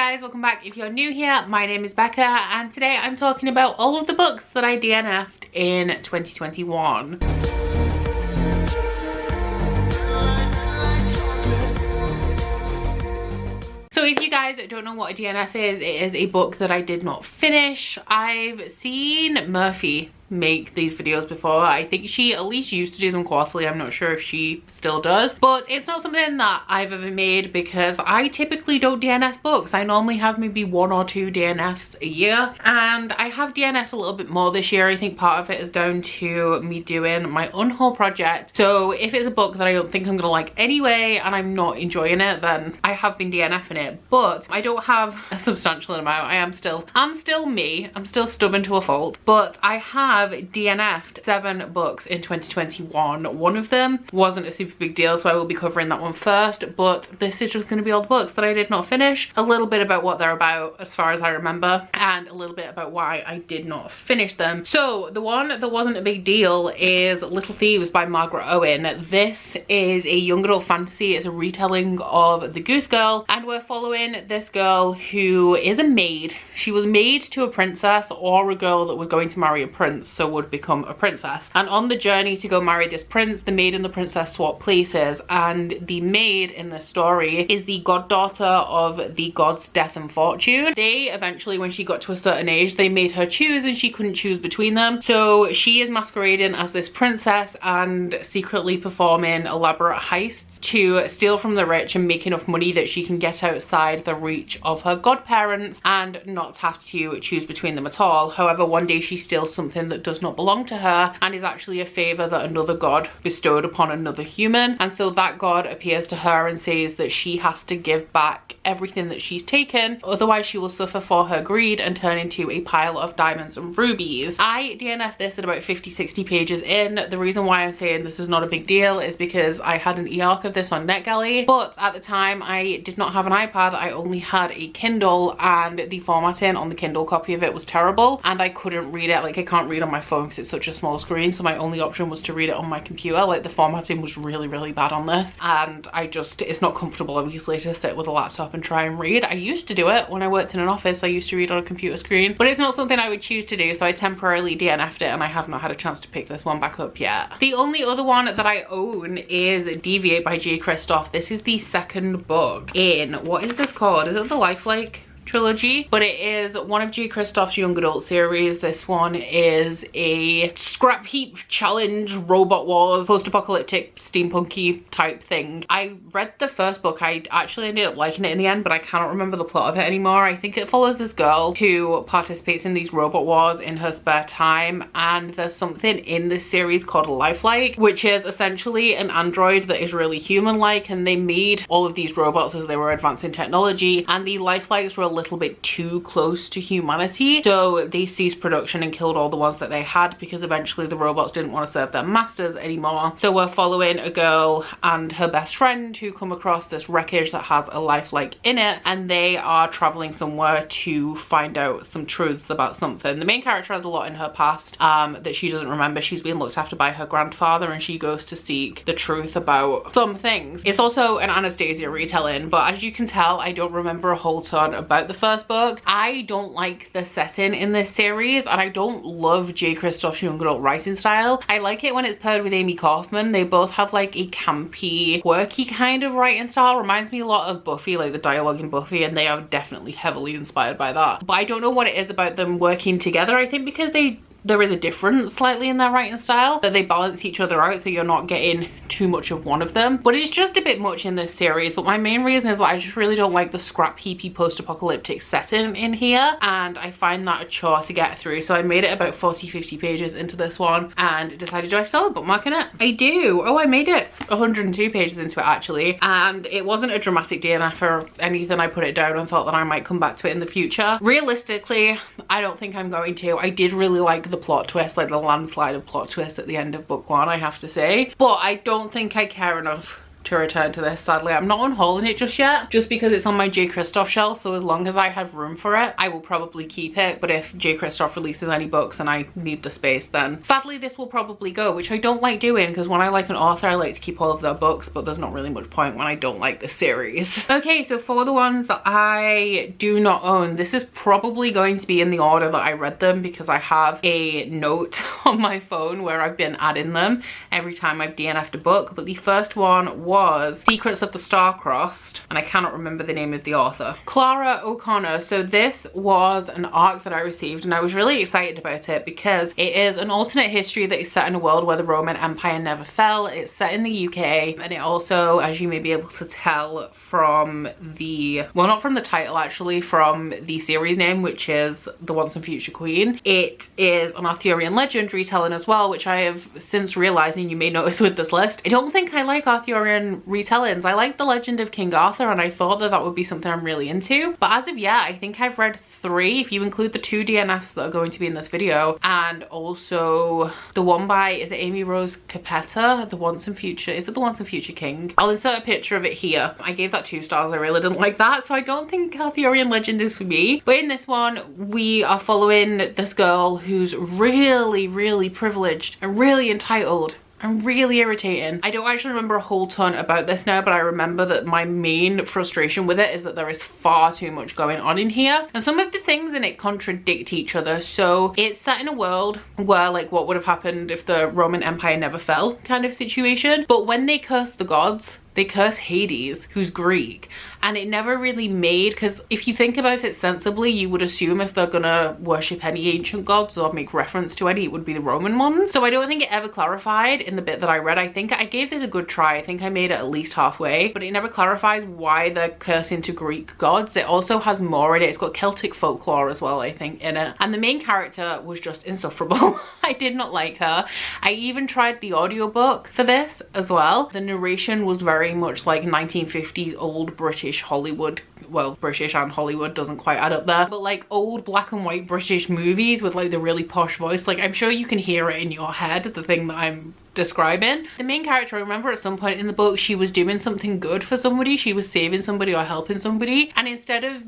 guys, welcome back. If you're new here, my name is Becca and today I'm talking about all of the books that I DNF'd in 2021. So if you guys don't know what a DNF is, it is a book that I did not finish. I've seen Murphy make these videos before. I think she at least used to do them quarterly. I'm not sure if she still does, but it's not something that I've ever made because I typically don't DNF books. I normally have maybe 1 or 2 DNFs a year, and I have DNF'd a little bit more this year. I think part of it is down to me doing my unhaul project. So if it's a book that I don't think I'm gonna like anyway and I'm not enjoying it, then I have been DNFing it. But I don't have a substantial amount. I'm still me. I'm still stubborn to a fault, but I have DNF'd 7 books in 2021. One of them wasn't a super big deal, so I will be covering that one first, but this is just going to be all the books that I did not finish, a little bit about what they're about as far as I remember, and a little bit about why I did not finish them. So the one that wasn't a big deal is Little Thieves by Margaret Owen. This is a young adult fantasy. It's a retelling of The Goose Girl, and we're following this girl who is a maid. She was maid to a princess, or a girl that was going to marry a prince, so would become a princess. And on the journey to go marry this prince, the maid and the princess swap places, and the maid in this story is the goddaughter of the god's death and fortune. They eventually, when she got to a certain age, they made her choose and she couldn't choose between them. So she is masquerading as this princess and secretly performing elaborate heists to steal from the rich and make enough money that she can get outside the reach of her godparents and not have to choose between them at all. However, one day she steals something that does not belong to her and is actually a favor that another god bestowed upon another human, and so that god appears to her and says that she has to give back everything that she's taken, otherwise she will suffer for her greed and turn into a pile of diamonds and rubies. I DNF'd this at about 50-60 pages in. The reason why I'm saying this is not a big deal is because I had an e-arc of this on NetGalley, but at the time I did not have an iPad. I only had a Kindle, and the formatting on the Kindle copy of it was terrible and I couldn't read it. Like, I can't read on my phone because it's such a small screen, so my only option was to read it on my computer. Like, the formatting was really bad on this, and it's not comfortable obviously to sit with a laptop and try and read. I used to do it when I worked in an office. I used to read on a computer screen, but it's not something I would choose to do, so I temporarily DNF'd it and I have not had a chance to pick this one back up yet. The only other one that I own is Deviate by J. Kristoff. This is the second book in, what is this called? Is it the Lifelike trilogy? But it is one of J. Kristoff's young adult series. This one is a scrap heap challenge, robot wars, post-apocalyptic steampunky type thing. I read the first book. I actually ended up liking it in the end, but I cannot remember the plot of it anymore. I think it follows this girl who participates in these robot wars in her spare time, and there's something in this series called Lifelike, which is essentially an android that is really human-like, and they made all of these robots as they were advancing technology, and the Lifelikes were a little bit too close to humanity, so they ceased production and killed all the ones that they had because eventually the robots didn't want to serve their masters anymore. So we're following a girl and her best friend who come across this wreckage that has a lifelike in it, and they are traveling somewhere to find out some truths about something. The main character has a lot in her past that she doesn't remember. She's being looked after by her grandfather and she goes to seek the truth about some things. It's also an Anastasia retelling, but as you can tell, I don't remember a whole ton about the first book. I don't like the setting in this series, and I don't love J. Kristoff's young adult writing style. I like it when it's paired with Amy Kaufman. They both have like a campy, quirky kind of writing style. Reminds me a lot of Buffy, like the dialogue in Buffy, and they are definitely heavily inspired by that. But I don't know what it is about them working together. I think because there is a difference slightly in their writing style, that they balance each other out so you're not getting too much of one of them. But it's just a bit much in this series. But my main reason is that I just really don't like the scrap heapy post-apocalyptic setting in here, and I find that a chore to get through. So I made it about 40-50 pages into this one and decided, do I still have a bookmark in it? I do. Oh, I made it 102 pages into it actually, and it wasn't a dramatic DNF or anything. I put it down and thought that I might come back to it in the future. Realistically, I don't think I'm going to. I did really like the plot twist, like the landslide of plot twist at the end of book 1, I have to say, but I don't think I care enough to return to this, sadly. I'm not unhauling it just yet, just because it's on my J. Kristoff shelf, so as long as I have room for it, I will probably keep it. But if J. Kristoff releases any books and I need the space, then sadly this will probably go, which I don't like doing, because when I like an author, I like to keep all of their books, but there's not really much point when I don't like the series. Okay, so for the ones that I do not own, this is probably going to be in the order that I read them, because I have a note on my phone where I've been adding them every time I've DNF'd a book. But the first one was Secrets of the Starcrossed, and I cannot remember the name of the author. Clara O'Connor. So this was an ARC that I received, and I was really excited about it because it is an alternate history that is set in a world where the Roman Empire never fell. It's set in the UK, and it also, as you may be able to tell from the, well, not from the title actually, from the series name, which is The Once and Future Queen, it is an Arthurian legend retelling as well, which I have since realized, and you may notice with this list, I don't think I like Arthurian retellings. I like the Legend of King Arthur, and I thought that that would be something I'm really into. But as of yet, I think I've read 3, if you include the 2 DNFs that are going to be in this video, and also the one by, is it Amy Rose Capetta, The Once and Future, is it The Once and Future King? I'll insert a picture of it here. I gave that 2 stars, I really didn't like that, so I don't think Arthurian legend is for me. But in this one, we are following this girl who's really privileged and really entitled. I'm really irritating. I don't actually remember a whole ton about this now, but I remember that my main frustration with it is that there is far too much going on in here, and some of the things in it contradict each other. So it's set in a world where, like, what would have happened if the Roman Empire never fell kind of situation, but when they curse the gods, they curse Hades, who's Greek, and it never really made, because if you think about it sensibly, you would assume if they're gonna worship any ancient gods or make reference to any, it would be the Roman ones. So I don't think it ever clarified in the bit that I read. I think I gave this a good try. I think I made it at least halfway, but it never clarifies why they're cursing to Greek gods. It also has more in it. It's got Celtic folklore as well, I think, in it. And the main character was just insufferable. I did not like her. I even tried the audiobook for this as well. The narration was very much like 1950s old British Hollywood, well, British and Hollywood doesn't quite add up there, but like old black and white British movies with like the really posh voice. Like, I'm sure you can hear it in your head, the thing that I'm describing. The main character, I remember at some point in the book, she was doing something good for somebody. She was saving somebody or helping somebody, and instead of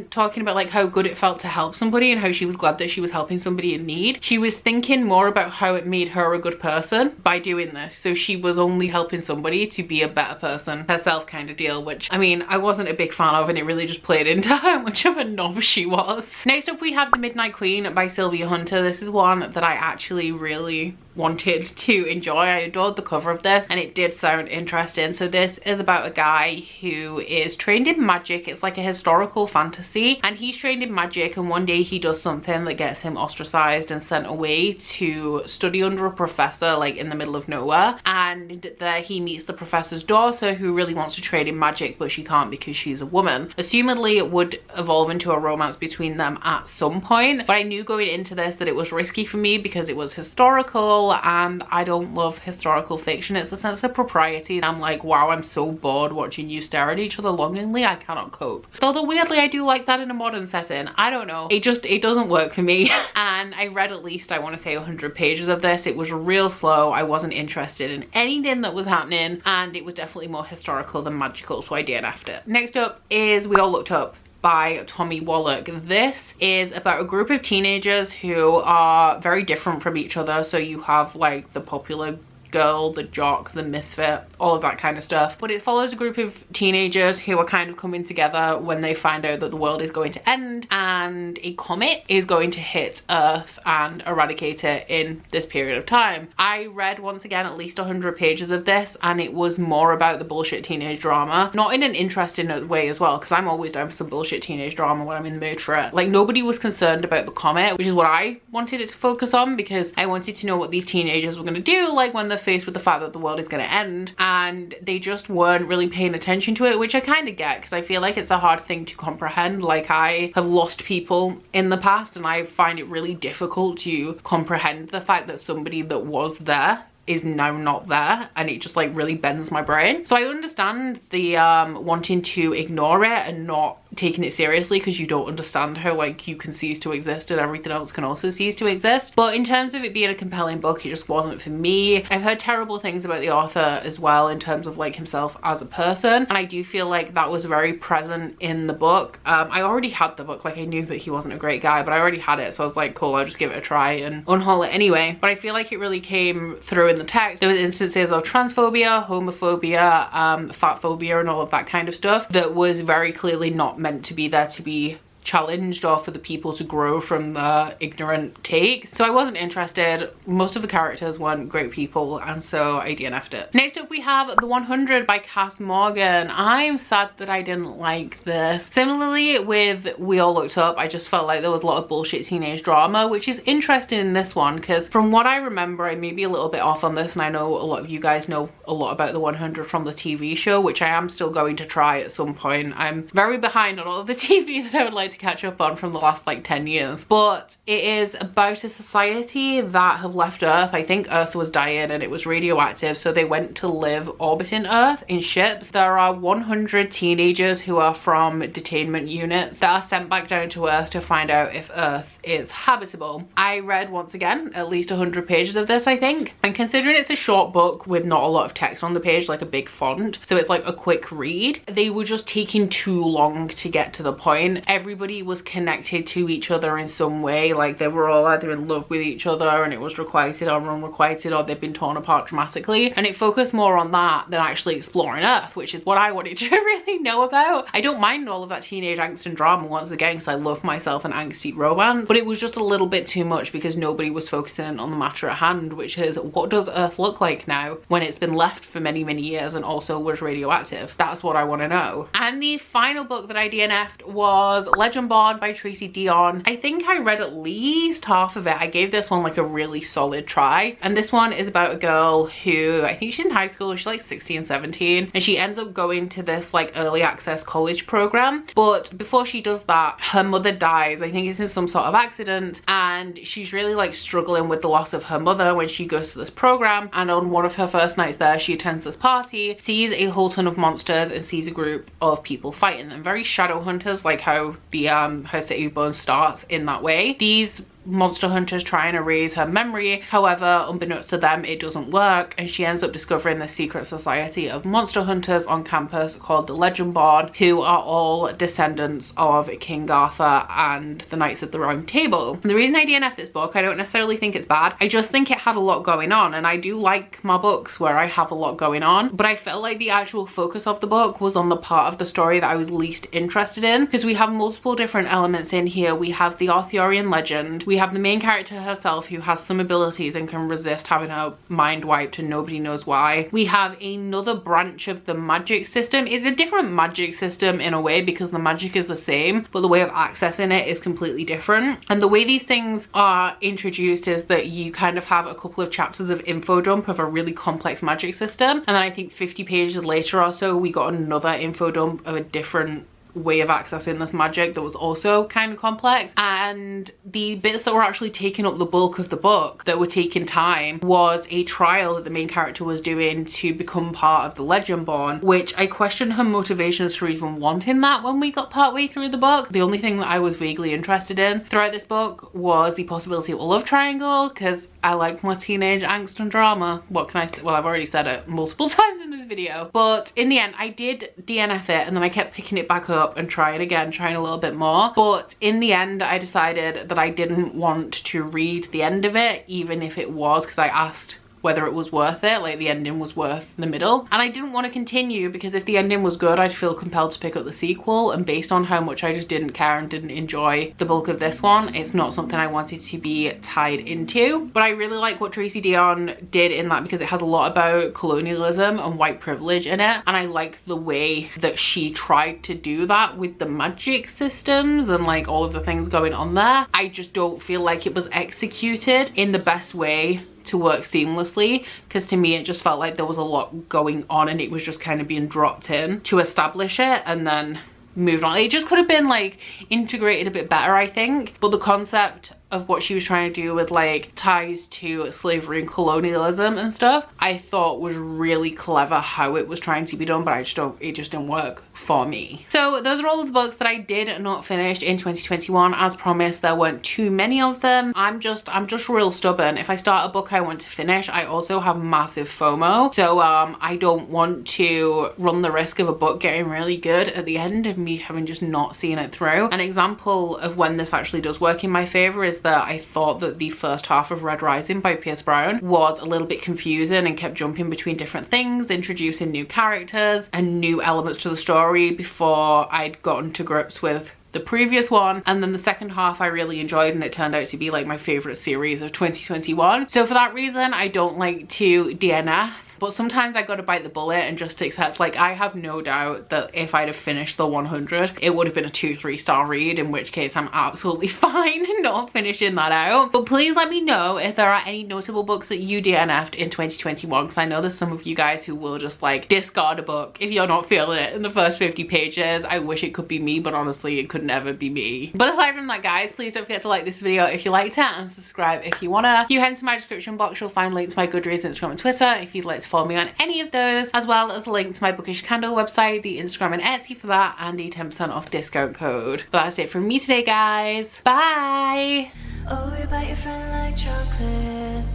talking about like how good it felt to help somebody and how she was glad that she was helping somebody in need, she was thinking more about how it made her a good person by doing this. So she was only helping somebody to be a better person herself, kind of deal, which, I mean, I wasn't a big fan of, and it really just played into how much of a knob she was. Next up, we have The Midnight Queen by Sylvia Hunter. This is one that I actually really wanted to enjoy. I adored the cover of this, and it did sound interesting. So this is about a guy who is trained in magic. It's like a historical fantasy, and he's trained in magic, and one day he does something that gets him ostracized and sent away to study under a professor, like in the middle of nowhere. And there he meets the professor's daughter, who really wants to train in magic, but she can't because she's a woman. Assumedly it would evolve into a romance between them at some point, but I knew going into this that it was risky for me because it was historical, and I don't love historical fiction. It's a sense of propriety. I'm like, wow, I'm so bored watching you stare at each other longingly. I cannot cope. Although weirdly, I do like that in a modern setting. I don't know. It doesn't work for me. And I read at least, I want to say, 100 pages of this. It was real slow. I wasn't interested in anything that was happening, and it was definitely more historical than magical, so I DNF'd it. Next up is We All Looked Up by Tommy Wallach. This is about a group of teenagers who are very different from each other. So you have like the popular girl, the jock, the misfit, all of that kind of stuff. But it follows a group of teenagers who are kind of coming together when they find out that the world is going to end and a comet is going to hit Earth and eradicate it in this period of time. I read, once again, at least 100 pages of this, and it was more about the bullshit teenage drama. Not in an interesting way as well, because I'm always down for some bullshit teenage drama when I'm in the mood for it. Like, nobody was concerned about the comet, which is what I wanted it to focus on, because I wanted to know what these teenagers were going to do, like when they're faced with the fact that the world is going to end, and they just weren't really paying attention to it, which I kind of get, because I feel like it's a hard thing to comprehend. Like, I have lost people in the past, and I find it really difficult to comprehend the fact that somebody that was there is now not there, and it just like really bends my brain. So I understand the wanting to ignore it and not taking it seriously because you don't understand how like you can cease to exist and everything else can also cease to exist. But in terms of it being a compelling book, it just wasn't for me. I've heard terrible things about the author as well in terms of like himself as a person, and I do feel like that was very present in the book. I already had the book, like I knew that he wasn't a great guy, but I already had it, so I was like, cool, I'll just give it a try and unhaul it anyway. But I feel like it really came through in the text. There was instances of transphobia, homophobia, fat phobia and all of that kind of stuff that was very clearly not meant to be there to be challenged or for the people to grow from the ignorant takes. So I wasn't interested. Most of the characters weren't great people, and so I DNF'd it. Next up we have The 100 by Cass Morgan. I'm sad that I didn't like this. Similarly with We All Looked Up, I just felt like there was a lot of bullshit teenage drama, which is interesting in this one because from what I remember, I may be a little bit off on this, and I know a lot of you guys know a lot about The 100 from the TV show, which I am still going to try at some point. I'm very behind on all of the TV that I would like to catch up on from the last like 10 years, but it is about a society that have left Earth. I think Earth was dying and it was radioactive, so they went to live orbiting Earth in ships. There are 100 teenagers who are from detainment units that are sent back down to Earth to find out if Earth is habitable. I read, once again, at least 100 pages of this, I think, and considering it's a short book with not a lot of text on the page, like a big font, so it's like a quick read, they were just taking too long to get to the point. Everybody was connected to each other in some way, like they were all either in love with each other and it was requited or unrequited, or they've been torn apart dramatically, and it focused more on that than actually exploring Earth, which is what I wanted to really know about. I don't mind all of that teenage angst and drama, once again, because I love myself an angsty romance, but it was just a little bit too much because nobody was focusing on the matter at hand, which is what does Earth look like now when it's been left for many years and also was radioactive. That's what I want to know. And the final book that I DNF'd was Legend Born by Tracy Deonn. I think I read at least half of it. I gave this one like a really solid try, and this one is about a girl who, I think she's in high school, she's like 16, 17, and she ends up going to this like early access college program, but before she does that, her mother dies. I think it's in some sort of accident, and she's really like struggling with the loss of her mother when she goes to this program. And on one of her first nights there, she attends this party, sees a whole ton of monsters, and sees a group of people fighting them, very shadow hunters, like how the her City of Bones starts in that way. These monster hunters try and erase her memory, however, unbeknownst to them, it doesn't work, and she ends up discovering the secret society of monster hunters on campus called the Legend Born, who are all descendants of King Arthur and the Knights of the Round Table. And the reason I DNF this book, I don't necessarily think it's bad, I just think it had a lot going on, and I do like my books where I have a lot going on, but I felt like the actual focus of the book was on the part of the story that I was least interested in, because we have multiple different elements in here. We have the Arthurian legend, we have the main character herself who has some abilities and can resist having her mind wiped and nobody knows why. We have another branch of the magic system. It's a different magic system in a way because the magic is the same, but the way of accessing it is completely different. And the way these things are introduced is that you kind of have a couple of chapters of info dump of a really complex magic system, and then I think 50 pages later or so we got another info dump of a different way of accessing this magic that was also kind of complex. And the bits that were actually taking up the bulk of the book, that were taking time, was a trial that the main character was doing to become part of the Legend Born, which I questioned her motivations for even wanting that when we got partway through the book. The only thing that I was vaguely interested in throughout this book was the possibility of a love triangle, because I like my teenage angst and drama. What can I say? Well, I've already said it multiple times in this video. But in the end, I did DNF it, and then I kept picking it back up and trying again, trying a little bit more. But in the end, I decided that I didn't want to read the end of it, even if it was, because I asked whether it was worth it, like the ending was worth the middle, and I didn't want to continue because if the ending was good, I'd feel compelled to pick up the sequel, and based on how much I just didn't care and didn't enjoy the bulk of this one, it's not something I wanted to be tied into. But I really like what Tracy Deonn did in that, because it has a lot about colonialism and white privilege in it, and I like the way that she tried to do that with the magic systems and like all of the things going on there. I just don't feel like it was executed in the best way to work seamlessly, because to me it just felt like there was a lot going on and it was just kind of being dropped in to establish it and then moved on. It just could have been like integrated a bit better, I think, but the concept of what she was trying to do with like ties to slavery and colonialism and stuff, I thought was really clever how it was trying to be done, but it just didn't work for me. So those are all of the books that I did not finish in 2021. As promised, there weren't too many of them. I'm just real stubborn. If I start a book I want to finish, I also have massive FOMO. So I don't want to run the risk of a book getting really good at the end of me having just not seen it through. An example of when this actually does work in my favor is that I thought that the first half of Red Rising by Pierce Brown was a little bit confusing and kept jumping between different things, introducing new characters and new elements to the story before I'd gotten to grips with the previous one. And then the second half I really enjoyed, and it turned out to be like my favorite series of 2021. So for that reason, I don't like to DNF. But sometimes I gotta bite the bullet and just accept, like, I have no doubt that if I'd have finished the 100, it would have been a 2-3 star read, in which case I'm absolutely fine not finishing that out. But please let me know if there are any notable books that you DNF'd in 2021, because I know there's some of you guys who will just like discard a book if you're not feeling it in the first 50 pages. I wish it could be me, but honestly it could never be me. But aside from that, guys, please don't forget to like this video if you liked it, and subscribe if you wanna. If you head into my description box, you'll find links to my Goodreads, Instagram and Twitter if you'd like to follow me on any of those, as well as a link to my Bookish Candle website, the Instagram and Etsy for that, and a 10% off discount code. But that's it from me today, guys. Bye! Oh, you bite your friend like chocolate.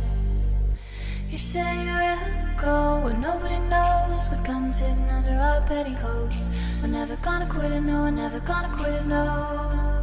You say you will go where nobody knows, with guns hidden under our petticoats. We're never gonna quit it, no, we're never gonna quit it, no.